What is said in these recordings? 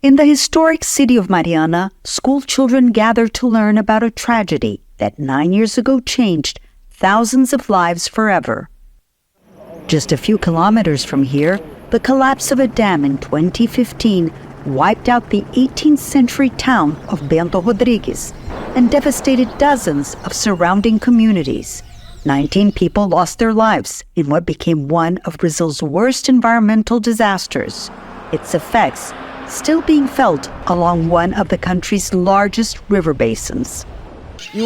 In the historic city of Mariana, school children gather to learn about a tragedy that 9 years ago changed thousands of lives forever. Just a few kilometers from here, the collapse of a dam in 2015 wiped out the 18th century town of Bento Rodrigues and devastated dozens of surrounding communities. 19 people lost their lives in what became one of Brazil's worst environmental disasters. Its effects still being felt along one of the country's largest river basins. The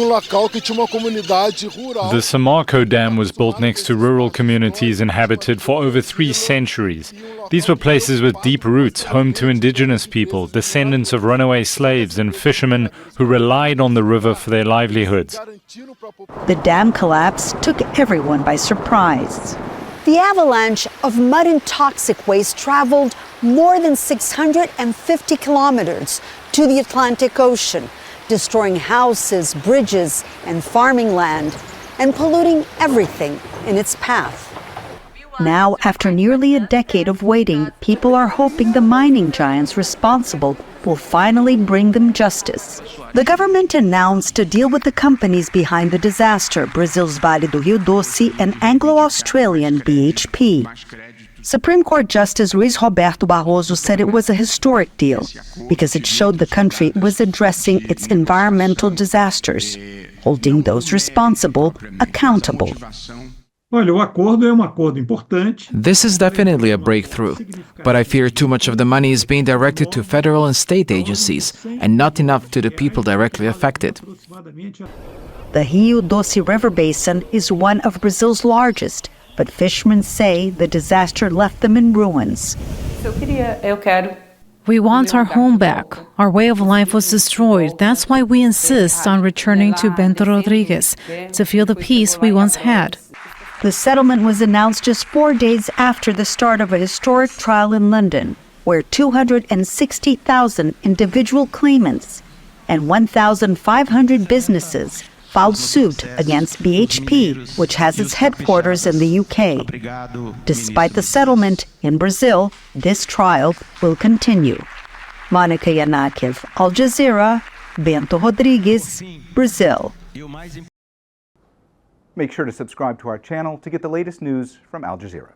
Samarco Dam was built next to rural communities inhabited for over 3 centuries. These were places with deep roots, home to indigenous people, descendants of runaway slaves and fishermen who relied on the river for their livelihoods. The dam collapse took everyone by surprise. The avalanche of mud and toxic waste traveled more than 650 kilometers to the Atlantic Ocean, destroying houses, bridges, and farming land, and polluting everything in its path. Now, after nearly a decade of waiting, people are hoping the mining giants responsible will finally bring them justice. The government announced a deal with the companies behind the disaster, Brazil's Vale do Rio Doce and Anglo-Australian BHP. Supreme Court Justice Luiz Roberto Barroso said it was a historic deal because it showed the country was addressing its environmental disasters, holding those responsible accountable. This is definitely a breakthrough, but I fear too much of the money is being directed to federal and state agencies and not enough to the people directly affected. The Rio Doce River Basin is one of Brazil's largest, but fishermen say the disaster left them in ruins. We want our home back. Our way of life was destroyed. That's why we insist on returning to Bento Rodrigues to feel the peace we once had. The settlement was announced just 4 days after the start of a historic trial in London, where 260,000 individual claimants and 1,500 businesses filed suit against BHP, which has its headquarters in the UK. Despite the settlement in Brazil, this trial will continue. Monica Yanakiew, Al Jazeera, Bento Rodrigues, Brazil. Make sure to subscribe to our channel to get the latest news from Al Jazeera.